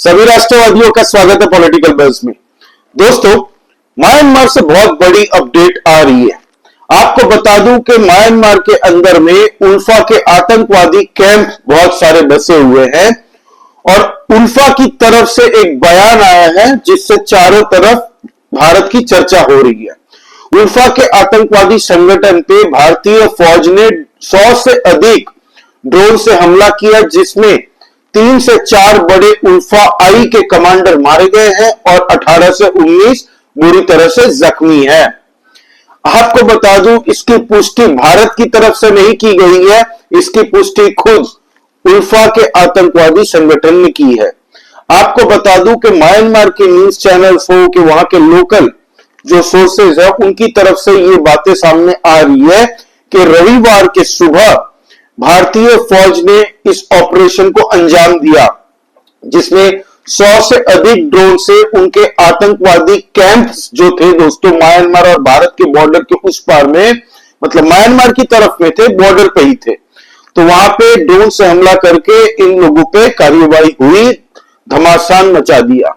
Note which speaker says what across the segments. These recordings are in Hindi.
Speaker 1: सभी राष्ट्रवादियों का स्वागत है पॉलिटिकल बज़ में। दोस्तों, म्यांमार से बहुत बड़ी अपडेट आ रही है। आपको बता दूं कि म्यांमार के अंदर में उल्फा के आतंकवादी कैंप बहुत सारे बसे हुए हैं और उल्फा की तरफ से एक बयान आया है जिससे चारों तरफ भारत की चर्चा हो रही है। उल्फा के आतंकवादी संगठन पे भारतीय फौज ने 100 से अधिक ड्रोन से हमला किया, जिसमें 3 से 4 बड़े उल्फा आई के कमांडर मारे गए हैं और 18 से 19 बुरी तरह से जख्मी हैं। आपको बता दूं, इसकी पुष्टि भारत की तरफ से नहीं की गई है, इसकी पुष्टि खुद उल्फा के आतंकवादी संगठन ने की है। आपको बता दूं कि म्यांमार के न्यूज चैनल्स हो कि वहां के लोकल जो सोर्सेज है उनकी तरफ से ये बातें सामने आ रही है कि रविवार के सुबह भारतीय फौज ने इस ऑपरेशन को अंजाम दिया, जिसमें 100 से अधिक ड्रोन से उनके आतंकवादी कैंप्स जो थे दोस्तों म्यांमार और भारत के बॉर्डर के उस पार में, मतलब म्यांमार की तरफ में थे, बॉर्डर पे ही थे, तो वहां पे ड्रोन से हमला करके इन लोगों पे कार्रवाई हुई, घमासान मचा दिया।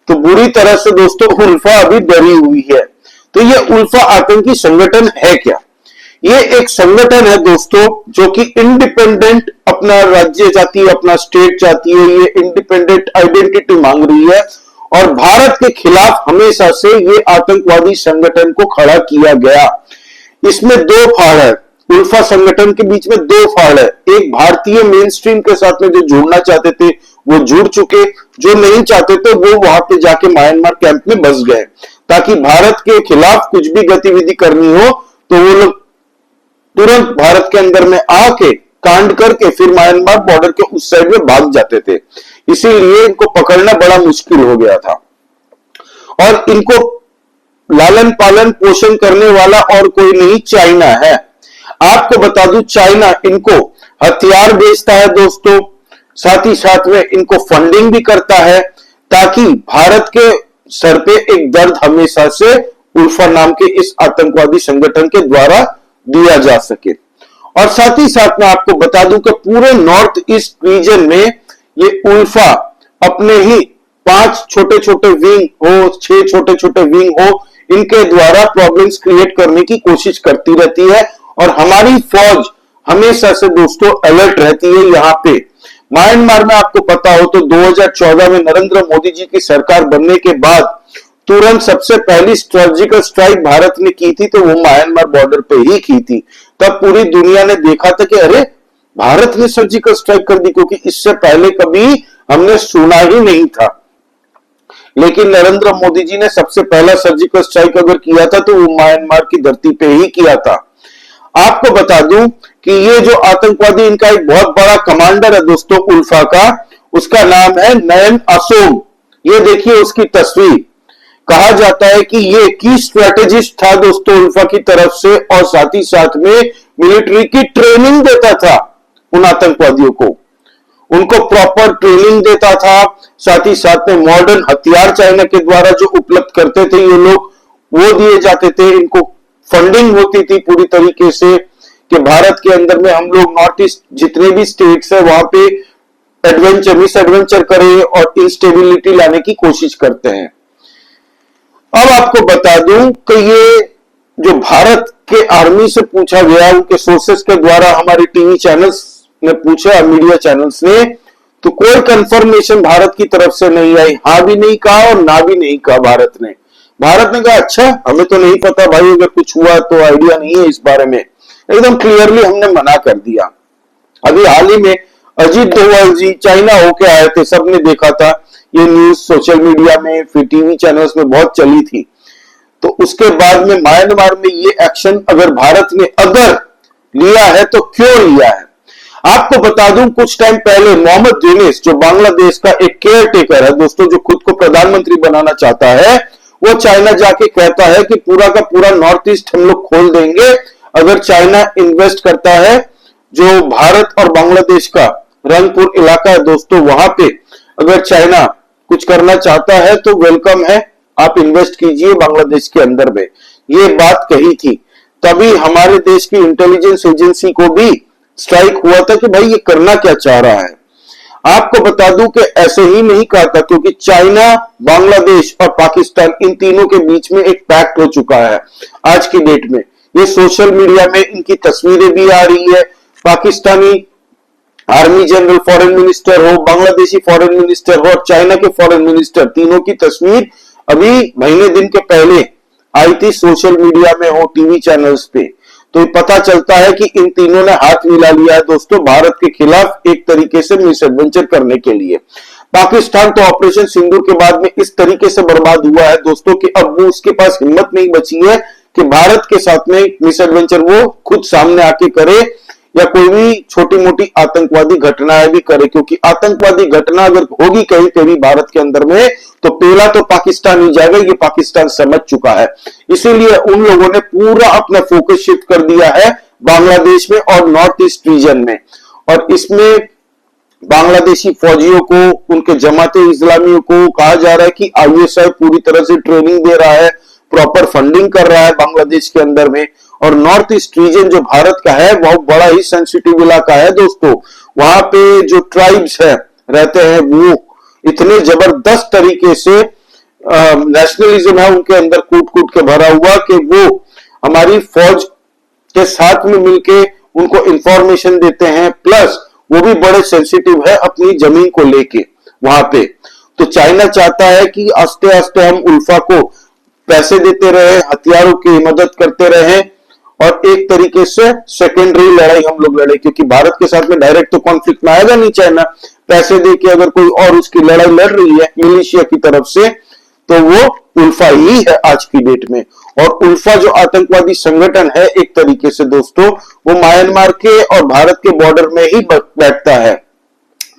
Speaker 1: तो बुरी तरह से दोस्तों उल्फा अभी डरी हुई है। तो ये उल्फा आतंकी संगठन है क्या? ये एक संगठन है दोस्तों जो कि इंडिपेंडेंट अपना राज्य चाहती है, अपना स्टेट चाहती है, ये इंडिपेंडेंट आइडेंटिटी मांग रही है और भारत के खिलाफ हमेशा से ये आतंकवादी संगठन को खड़ा किया गया। इसमें दो फाड़ है, उल्फा संगठन के बीच में दो फाड़ है। एक भारतीय मेन स्ट्रीम के साथ में जो जुड़ना चाहते थे वो जुड़ चुके, जो नहीं चाहते थे वो वहां पे जाके म्यांमार कैंप में बस गए, ताकि भारत के खिलाफ कुछ भी गतिविधि करनी हो तो वो लोग तुरंत भारत के अंदर में आके कांड करके फिर म्यांमार बॉर्डर के उस साइड में भाग जाते थे। इसीलिए इनको पकड़ना बड़ा मुश्किल हो गया था और इनको लालन पालन पोषण करने वाला और कोई नहीं, चाइना है। आपको बता दूं, चाइना इनको हथियार बेचता है दोस्तों, साथ ही साथ में इनको फंडिंग भी करता है, ताकि भारत के सर पे एक दर्द हमेशा से उल्फा नाम के इस आतंकवादी संगठन के द्वारा दिया जा सके। और साथ ही साथ में आपको बता दूं कि पूरे नॉर्थ ईस्ट रीजन में ये उल्फा अपने ही 5 छोटे छोटे विंग हो, 6 छोटे छोटे विंग हो, इनके द्वारा प्रॉब्लम्स क्रिएट करने की कोशिश करती रहती है और हमारी फौज हमेशा से दोस्तों अलर्ट रहती है। यहाँ पे म्यांमार में आपको पता हो तो 2014 में नरेंद्र मोदी जी की सरकार बनने के बाद तुरंत सबसे पहली सर्जिकल स्ट्राइक भारत ने की थी, तो वो म्यांमार बॉर्डर पे ही की थी। तब पूरी दुनिया ने देखा था कि अरे भारत ने सर्जिकल स्ट्राइक कर दी, क्योंकि इससे पहले कभी हमने सुना ही नहीं था। लेकिन नरेंद्र मोदी जी ने सबसे पहला सर्जिकल स्ट्राइक अगर किया था तो वो म्यांमार की धरती पे ही किया था। आपको बता दूं कि ये जो आतंकवादी, इनका एक बहुत बड़ा कमांडर है दोस्तों उल्फा का, उसका नाम है नयन असोम। ये देखिए उसकी तस्वीर। कहा जाता है कि ये की स्ट्रेटेजिस्ट था दोस्तों उल्फा की तरफ से और साथ ही साथ में मिलिट्री की ट्रेनिंग देता था उन आतंकवादियों को, उनको प्रॉपर ट्रेनिंग देता था। साथ ही साथ में मॉडर्न हथियार चाइना के द्वारा जो उपलब्ध करते थे ये लोग, वो दिए जाते थे। इनको फंडिंग होती थी पूरी तरीके से कि भारत के अंदर में हम लोग नॉर्थ ईस्ट जितने भी स्टेट्स है वहां पे एडवेंचर मिस एडवेंचर करें और इंस्टेबिलिटी लाने की कोशिश करते हैं। अब आपको बता दूं कि ये जो भारत के आर्मी से पूछा गया, उनके सोर्सेस के द्वारा हमारे टीवी चैनल्स ने पूछा, मीडिया चैनल्स ने, तो कोई कंफर्मेशन भारत की तरफ से नहीं आई। हाँ भी नहीं कहा और ना भी नहीं कहा भारत ने कहा अच्छा हमें तो नहीं पता भाई, अगर कुछ हुआ तो आइडिया नहीं है इस बारे में। एकदम क्लियरली हमने मना कर दिया। अभी हाल ही में अजीत डोभाल जी चाइना होके आए थे, सबने देखा था ये न्यूज सोशल मीडिया में, फिर टीवी चैनल्स में बहुत चली थी। तो उसके बाद में म्यांमार में ये एक्शन अगर भारत ने अगर लिया है तो क्यों लिया है? आपको बता दूं, कुछ टाइम पहले मोहम्मद यूनिस जो बांग्लादेश का एक केयर टेकर है दोस्तों, जो खुद को प्रधानमंत्री बनाना चाहता है, वो चाइना जाके कहता है कि पूरा का पूरा नॉर्थ ईस्ट हम लोग खोल देंगे अगर चाइना इन्वेस्ट करता है। जो भारत और बांग्लादेश का रंगपुर इलाका है दोस्तों, वहां पे अगर चाइना कुछ करना चाहता है तो वेलकम है, आप इन्वेस्ट कीजिए बांग्लादेश के अंदर में। ये बात कही थी, तभी हमारे देश की इंटेलिजेंस एजेंसी को भी स्ट्राइक हुआ था कि भाई ये करना क्या चाह रहा है। आपको बता दूं कि ऐसे ही नहीं कहा था, क्योंकि चाइना, बांग्लादेश और पाकिस्तान, इन तीनों के बीच में एक पैक्ट हो चुका है आज की डेट में। ये सोशल मीडिया में इनकी तस्वीरें भी आ रही है। Pakistani army general foreign minister हो, बांग्लादेशी फॉरेन मिनिस्टर हो और चाइना के फॉरेन मिनिस्टर, तीनों की तस्वीर अभी महीने दिन के पहले आई थी सोशल मीडिया में हो, टीवी चैनल्स पे। तो पता चलता है कि इन तीनों ने हाथ मिला लिया है दोस्तों भारत के खिलाफ एक तरीके से मिस एडवेंचर करने के लिए। पाकिस्तान तो ऑपरेशन सिंदूर के बाद में इस तरीके से बर्बाद हुआ है दोस्तों कि अब वो उसके पास हिम्मत नहीं बची है कि भारत के साथ में मिस एडवेंचर वो खुद सामने आके करे या कोई भी छोटी मोटी आतंकवादी घटनाएं भी करे, क्योंकि आतंकवादी घटना अगर होगी कहीं पे भी भारत के अंदर में तो पहला तो पाकिस्तान ही जाएगा, ये पाकिस्तान समझ चुका है। इसीलिए उन लोगों ने पूरा अपना फोकस शिफ्ट कर दिया है बांग्लादेश में और नॉर्थ ईस्ट रीजन में। और इसमें बांग्लादेशी फौजियों को, उनके जमाते इस्लामियों को कहा जा रहा है कि आईएसआई पूरी तरह से ट्रेनिंग दे रहा है, प्रॉपर फंडिंग कर रहा है बांग्लादेश के अंदर में। और नॉर्थ ईस्ट रीजन जो भारत का है बहुत बड़ा ही सेंसिटिव इलाका है दोस्तों। वहां पे जो ट्राइब्स है रहते हैं वो इतने जबरदस्त तरीके से नेशनलिज्म है उनके अंदर कूट कूट के भरा हुआ कि वो हमारी फौज के साथ में मिलके उनको इंफॉर्मेशन देते हैं, प्लस वो भी बड़े सेंसिटिव है अपनी जमीन को लेके वहां पे। तो चाइना चाहता है कि आस्ते आस्ते हम उल्फा को पैसे देते रहे, हथियारों की मदद करते रहे और एक तरीके से सेकेंडरी लड़ाई हम लोग लड़े, क्योंकि भारत के साथ में डायरेक्ट तो कॉन्फ्लिक्ट में आएगा नहीं चाइना। पैसे देके अगर कोई और उसकी लड़ाई लड़ रही है मिलिशिया की तरफ से तो वो उल्फा ही है आज की डेट में। और उल्फा जो आतंकवादी संगठन है एक तरीके से दोस्तों वो म्यांमार के और भारत के बॉर्डर में ही बैठता है,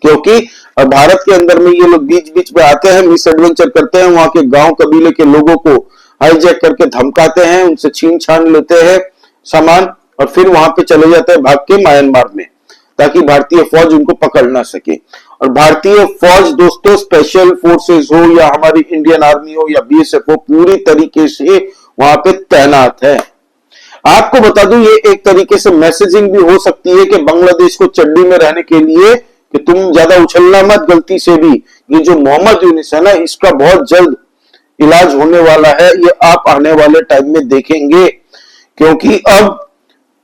Speaker 1: क्योंकि भारत के अंदर में ये लोग बीच बीच में आते हैं, मिस एडवेंचर करते हैं, वहां के गांव कबीले के लोगों को हाईजैक करके धमकाते हैं, उनसे छीन छान लेते हैं सामान और फिर वहां पे चले जाते हैं भाग के म्यांमार में, ताकि भारतीय फौज उनको पकड़ ना सके। और भारतीय फौज दोस्तों स्पेशल फोर्सेस हो या हमारी इंडियन आर्मी हो या बीएसएफ हो, पूरी तरीके से वहां पे तैनात है। आपको बता दूं ये एक तरीके से मैसेजिंग भी हो सकती है कि बांग्लादेश को चड्डी में रहने के लिए कि तुम ज्यादा उछलना मत गलती से भी। ये जो मोहम्मद यूनिस है ना, इसका बहुत जल्द इलाज होने वाला है, ये आप आने वाले टाइम में देखेंगे, क्योंकि अब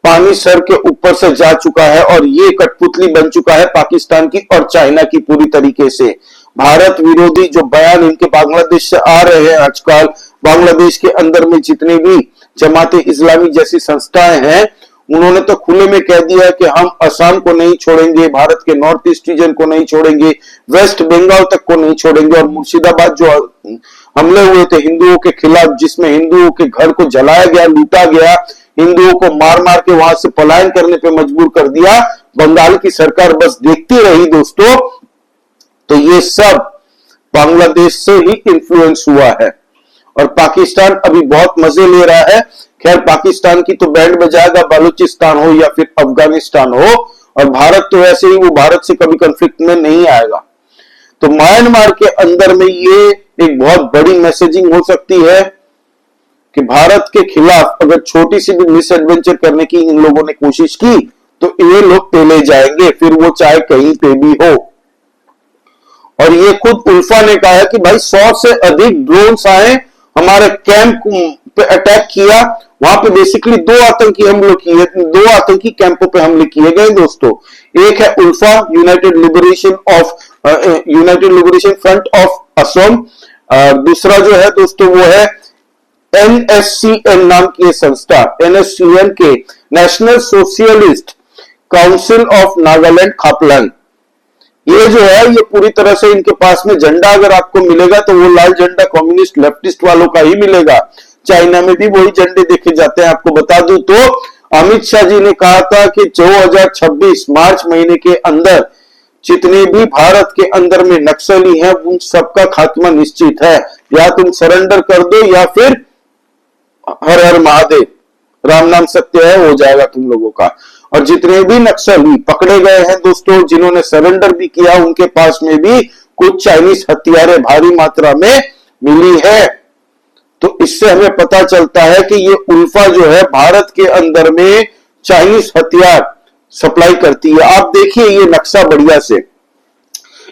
Speaker 1: पानी सर के ऊपर से जा चुका है और ये कठपुतली बन चुका है पाकिस्तान की और चाइना की पूरी तरीके से। भारत विरोधी जो बयान इनके बांग्लादेश से आ रहे हैं आजकल, बांग्लादेश के अंदर में जितने भी जमाते इस्लामी जैसी संस्थाएं हैं उन्होंने तो खुले में कह दिया है कि हम असम को नहीं छोड़ेंगे, भारत के नॉर्थ ईस्ट रीजन को नहीं छोड़ेंगे, वेस्ट बंगाल तक को नहीं छोड़ेंगे। और मुर्शिदाबाद जो हमले हुए थे हिंदुओं के खिलाफ, जिसमें हिंदुओं के घर को जलाया गया, लूटा गया, हिंदुओं को मार मार के वहां से पलायन करने पे मजबूर कर दिया, बंगाल की सरकार बस देखती रही दोस्तों। तो ये सब बांग्लादेश से ही इन्फ्लुएंस हुआ है और पाकिस्तान अभी बहुत मजे ले रहा है। खैर पाकिस्तान की तो बैंड बजाएगा, बलूचिस्तान हो या फिर अफगानिस्तान हो, और भारत तो वैसे ही वो भारत से कभी कॉन्फ्लिक्ट में नहीं आएगा। तो म्यांमार के अंदर में ये एक बहुत बड़ी मैसेजिंग हो सकती है कि भारत के खिलाफ अगर छोटी सी भी मिस एडवेंचर करने की इन लोगों ने कोशिश की तो ये लोग पेले जाएंगे, फिर वो चाहे कहीं पे भी हो। और ये खुद उल्फा ने कहा है कि भाई 100 से अधिक ड्रोन्स आए, हमारे कैंप पे अटैक किया, वहां पे बेसिकली दो आतंकी हमले किए, दो आतंकी कैंपों पे हमले किए गए दोस्तों। एक है ULFA United Liberation Front of Assam, दूसरा जो है दोस्तों वो है एनएससीएन नाम की ये संस्था, एनएससीएन के national socialist council of Nagaland Khaplang. ये जो है ये पूरी तरह से इनके पास में झंडा अगर आपको मिलेगा तो वो लाल झंडा कम्युनिस्ट लेफ्टिस्ट वालों का ही मिलेगा। चाइना में भी वही झंडे देखे जाते हैं। आपको बता दूं तो अमित शाह जी ने कहा था कि 2026 मार्च महीने के अंदर जितने भी भारत के अंदर में नक्सली हैं उन सबका खात्मा निश्चित है, या तुम सरेंडर कर दो या फिर हर हर महादेव, राम नाम सत्य है, हो जाएगा तुम लोगों का। और जितने भी नक्सली पकड़े गए हैं दोस्तों, जिन्होंने सरेंडर भी किया, उनके पास में भी कुछ चाइनीज हथियारें भारी मात्रा में मिली है। तो इससे हमें पता चलता है कि ये उल्फा जो है भारत के अंदर में चाइनीज हथियार सप्लाई करती है। आप देखिए ये नक्शा बढ़िया से,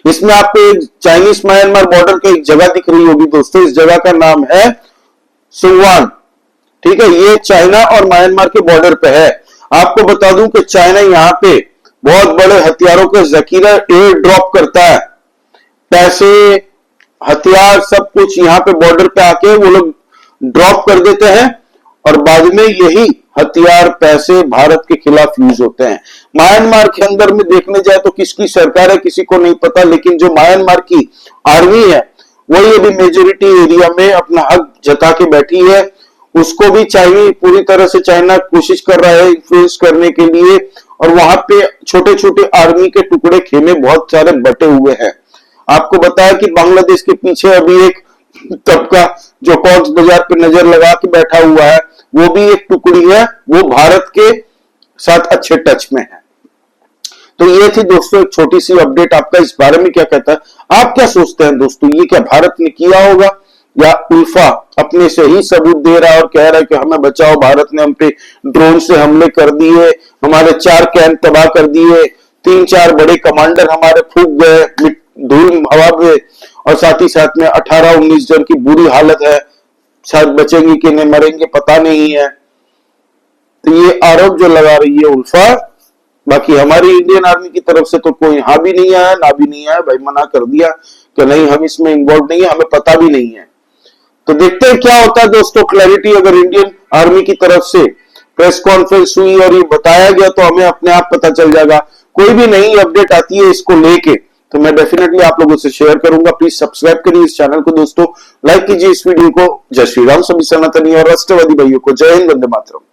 Speaker 1: इसमें आपको एक चाइनीज म्यांमार बॉर्डर की एक जगह दिख रही होगी दोस्तों, इस जगह का नाम है सुंगवान। ठीक है, ये चाइना और म्यांमार के बॉर्डर पे है। आपको बता दूं कि चाइना यहाँ पे बहुत बड़े हथियारों का जखीरा एयर ड्रॉप करता है, पैसे हथियार सब कुछ यहाँ पे बॉर्डर पे आके वो लोग ड्रॉप कर देते हैं और बाद में यही हथियार पैसे भारत के खिलाफ यूज होते हैं। म्यांमार के अंदर में देखने जाए तो किसकी सरकार है किसी को नहीं पता, लेकिन जो म्यांमार की आर्मी है वही अभी मेजोरिटी एरिया में अपना हक जता के बैठी है। उसको भी चाहिए पूरी तरह से चाइना कोशिश कर रहा है इन्फ्लुएंस करने के लिए, और वहां पे छोटे छोटे आर्मी के टुकड़े खेमे बहुत सारे बटे हुए हैं। आपको बताया कि बांग्लादेश के पीछे अभी एक तबका जो कॉक्स बाजार पे नजर लगा के बैठा हुआ है, वो भी एक टुकड़ी है, वो भारत के साथ अच्छे टच में है। तो ये थी दोस्तों एक छोटी सी अपडेट। आपका इस बारे में क्या कहता है, आप क्या सोचते हैं दोस्तों, ये क्या भारत ने किया होगा या उल्फा अपने से ही सबूत दे रहा है और कह रहा है कि हमें बचाओ, भारत ने हम पे ड्रोन से हमले कर दिए, हमारे 4 कैंप तबाह कर दिए, 3-4 बड़े कमांडर हमारे फूक गए धूल हवा में, और साथ ही साथ में 18-19 जन की बुरी हालत है, शायद बचेंगे कि नहीं मरेंगे पता नहीं है। तो ये आरोप जो लगा रही है उल्फा, बाकी हमारी इंडियन आर्मी की तरफ से तो कोई हाँ भी नहीं आया ना भी नहीं आया, भाई मना कर दिया कि नहीं हम इसमें इन्वॉल्व नहीं है, हमें पता भी नहीं है। तो देखते हैं क्या होता है दोस्तों, क्लैरिटी अगर इंडियन आर्मी की तरफ से प्रेस कॉन्फ्रेंस हुई और ये बताया गया तो हमें अपने आप पता चल जाएगा। कोई भी नई अपडेट आती है इसको लेके तो मैं डेफिनेटली आप लोगों से शेयर करूंगा। प्लीज सब्सक्राइब करिए इस चैनल को दोस्तों, लाइक कीजिए इस वीडियो को। जय श्री राम, सभी सनातनी और राष्ट्रवादी भाइयों को जय हिंद, वंदे मातरम।